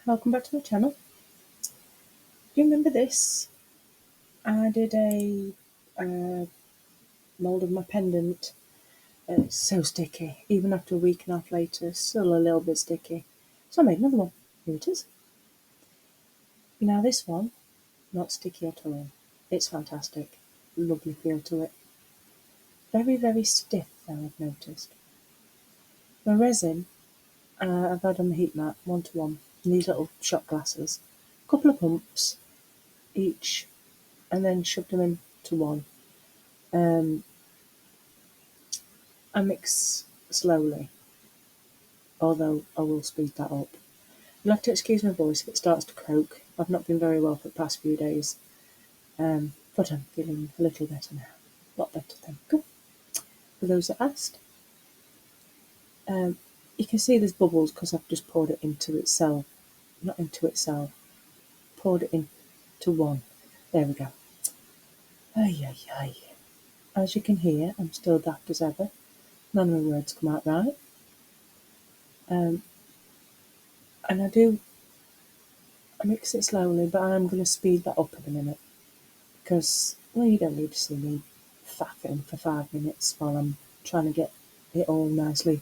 Welcome back to my channel. Do you remember this? I did a mould of my pendant. It's so sticky. Even after a week and a half later, still a little bit sticky. So I made another one. Here it is. Now this one, not sticky at all. It's fantastic. Lovely feel to it. Very, very stiff though, I've noticed. My resin, I've had on the heat mat, 1-to-1, in these little shot glasses. A couple of pumps each, and then shoved them into one. Um, I mix slowly, although I will speed that up. You'll have to excuse my voice if it starts to croak. I've not been very well for the past few days, but I'm feeling a little better now. A lot better, thank you. For those that asked, um, you can see there's bubbles because I've just poured it into itself. Not into itself, poured it into one. There we go. Ay, ay, ay. As you can hear, I'm still daft as ever. None of my words come out right. Um, and I mix it slowly, but I'm going to speed that up in a minute because, well, you don't need to see me faffing for 5 minutes while I'm trying to get it all nicely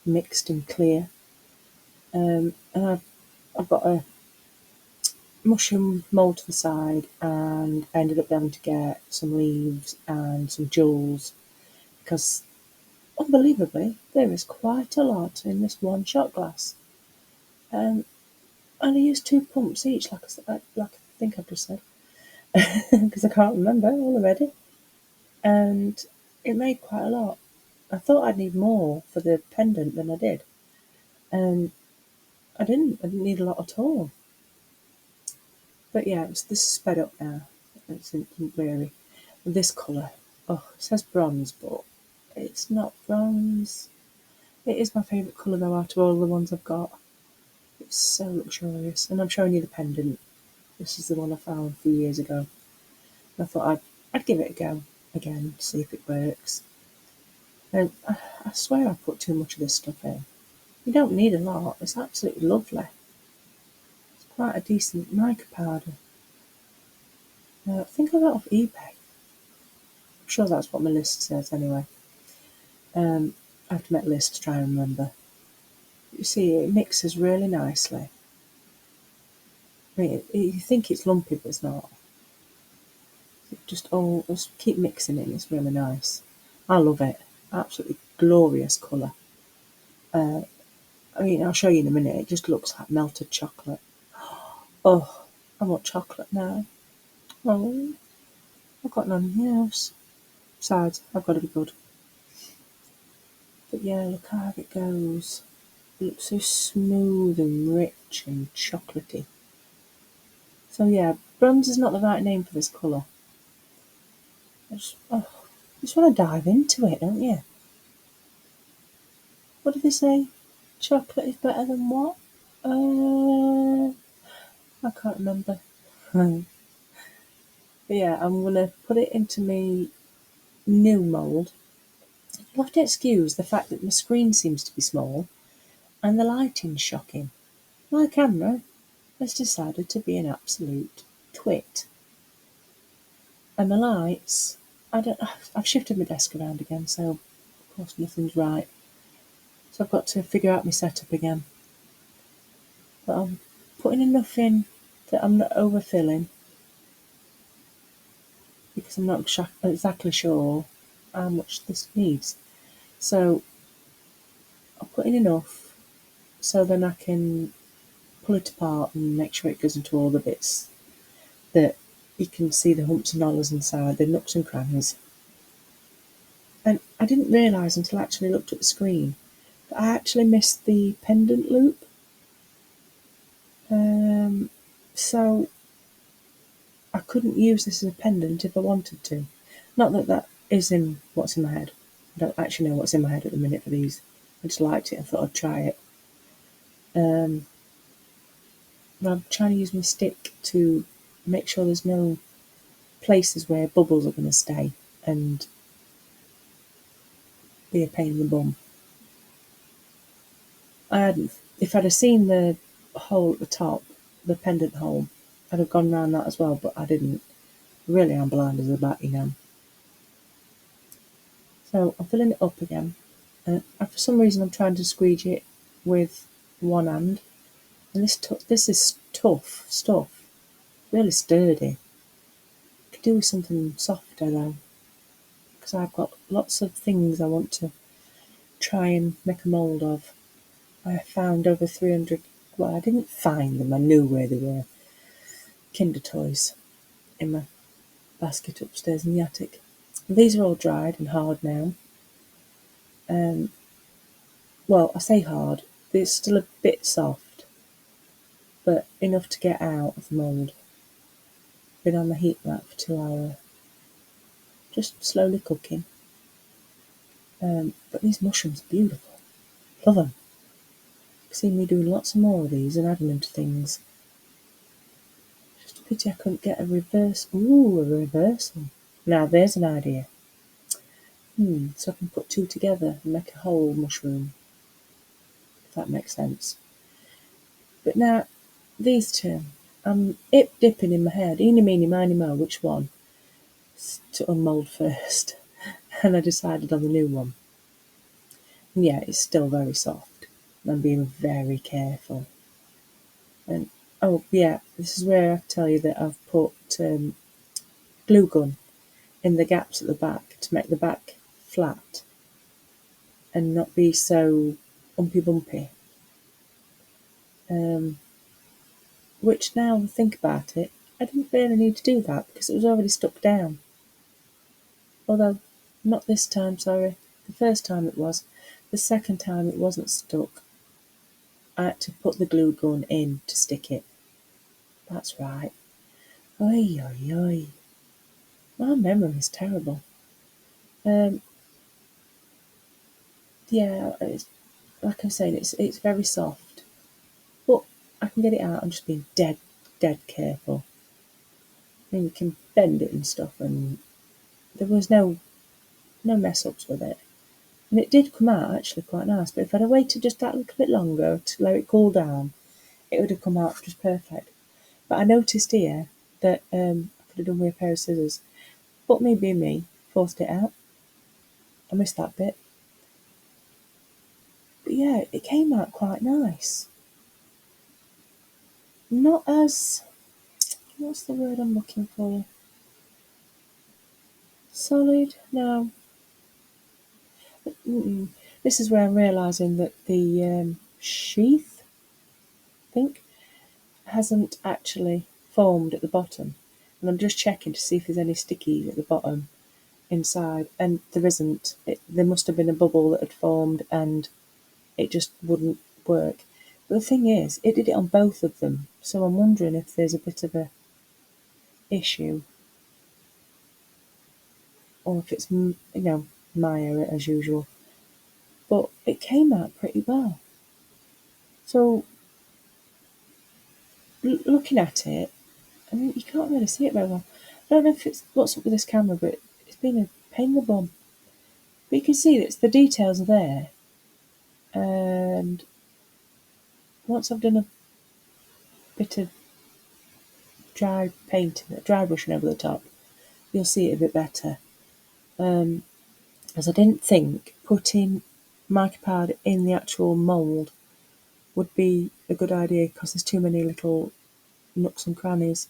mixed and clear. And I've got a mushroom mould to the side, and I ended up having to get some leaves and some jewels because, unbelievably, there is quite a lot in this one shot glass. And I used 2 pumps each, like I think I've just said, because I can't remember all already. And it made quite a lot. I thought I'd need more for the pendant than I did. And I didn't. I didn't need a lot at all. But yeah, this is sped up now. It's really. This colour. Oh, it says bronze, but it's not bronze. It is my favourite colour though out of all the ones I've got. It's so luxurious. And I'm showing you the pendant. This is the one I found a few years ago. I thought I'd give it a go again, see if it works. And I swear I put too much of this stuff in. You don't need a lot. It's absolutely lovely. It's quite a decent mica powder. I think I got it off eBay. I'm sure that's what my list says anyway. I have to make a list to try and remember. You see, it mixes really nicely. I mean, you think it's lumpy, but it's not. Just keep mixing it. It's really nice. I love it. Absolutely glorious colour. I mean, I'll show you in a minute. It just looks like melted chocolate. Oh, I want chocolate now. Oh, I've got none in the house. Besides, I've got to be good. But yeah, look how it goes. It looks so smooth and rich and chocolatey. So yeah, bronze is not the right name for this colour. I just want to dive into it, don't you? What did they say? Chocolate is better than what? I can't remember. But yeah, I'm going to put it into my new mould. You'll have to excuse the fact that my screen seems to be small and the lighting's shocking. My camera has decided to be an absolute twit. And the lights, I've shifted my desk around again, so of course nothing's right. So I've got to figure out my setup again. But I'm putting enough in that I'm not overfilling because I'm not exactly sure how much this needs. So I'm putting enough so then I can pull it apart and make sure it goes into all the bits that you can see the humps and hollers inside, the nooks and crannies. And I didn't realise until I actually looked at the screen that I actually missed the pendant loop. So I couldn't use this as a pendant if I wanted to. Not that that is in what's in my head. I don't actually know what's in my head at the minute for these. I just liked it and thought I'd try it. I'm trying to use my stick to make sure there's no places where bubbles are going to stay and be a pain in the bum. I hadn't. If I'd have seen the hole at the top, the pendant hole. I'd have gone round that as well, but I didn't. Really, I'm blind as a bat, you know. So I'm filling it up again. And for some reason, I'm trying to squeegee it with one hand. And this is tough stuff, really sturdy. Could do with something softer though, because I've got lots of things I want to try and make a mould of. I found over 300. Well, I didn't find them. I knew where they were. Kinder toys in my basket upstairs in the attic. These are all dried and hard now. Um, well, I say hard. They're still a bit soft, but enough to get out of the mould. Been on the heat mat for 2 hours, just slowly cooking. But these mushrooms are beautiful. Love them. See me doing lots more of these and adding them to things. Just a pity I couldn't get a reverse. Ooh, a reversal. Now there's an idea. So I can put two together and make a whole mushroom. If that makes sense. But now, these two, I'm hip dipping in my head. Eeny, meeny, miny, mo, which one to unmould first? And I decided on the new one. And yeah, it's still very soft. I'm being very careful. And oh yeah, this is where I tell you that I've put glue gun in the gaps at the back to make the back flat and not be so umpy bumpy. Which now I think about it, I didn't really need to do that because it was already stuck down. Although, not this time, sorry. The first time it was. The second time it wasn't stuck. I had to put the glue gun in to stick it. That's right. Oi, oi, oi. My memory is terrible. Um, yeah, like I'm saying, it's very soft. But I can get it out. I'm just being dead careful. I mean, you can bend it and stuff, and there was no mess ups with it. And it did come out actually quite nice, but if I'd have waited just that little bit longer to let it cool down, it would have come out just perfect. But I noticed here that I could have done with a pair of scissors. But me being me, forced it out. I missed that bit. But yeah, it came out quite nice. Not as, what's the word I'm looking for? Solid? No. Mm-mm. This is where I'm realising that the sheath, I think, hasn't actually formed at the bottom. And I'm just checking to see if there's any sticky at the bottom inside. And there isn't. There must have been a bubble that had formed and it just wouldn't work. But the thing is, it did it on both of them. So I'm wondering if there's a bit of a issue or if it's, Maya as usual. But it came out pretty well. So looking at it, I mean, you can't really see it very well. I don't know if it's what's up with this camera, but it's been a pain in the bum. But you can see that the details are there. And once I've done a bit of dry painting, dry brushing over the top, you'll see it a bit better. As I didn't think putting mica powder in the actual mould would be a good idea because there's too many little nooks and crannies.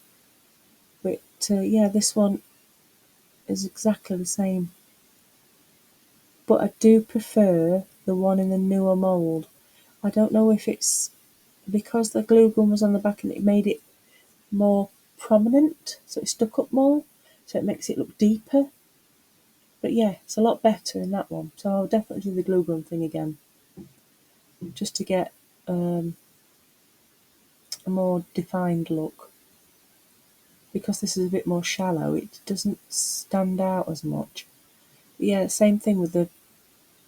But yeah, this one is exactly the same. But I do prefer the one in the newer mould. I don't know if it's because the glue gun was on the back and it made it more prominent, so it stuck up more, so it makes it look deeper. But yeah, it's a lot better in that one. So I'll definitely do the glue gun thing again, just to get a more defined look. Because this is a bit more shallow, it doesn't stand out as much. But yeah, same thing with the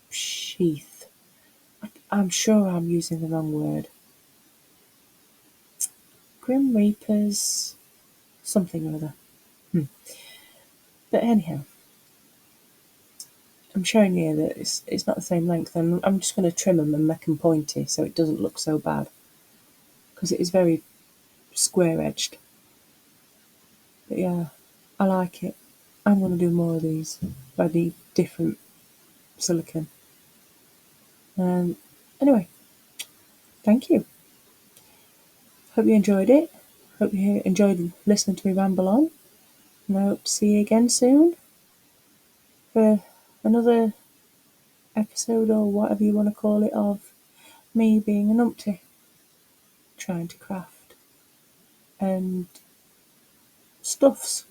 sheath. I'm sure I'm using the wrong word. Grim Reapers, something or other. But anyhow, I'm showing you that it's not the same length, and I'm just going to trim them and make them pointy so it doesn't look so bad. because it is very square edged. But yeah, I like it. I'm going to do more of these, but I need different silicone. Anyway, thank you. Hope you enjoyed it. Hope you enjoyed listening to me ramble on. And I hope to see you again soon for another episode, or whatever you want to call it, of me being a numpty trying to craft and stuffs.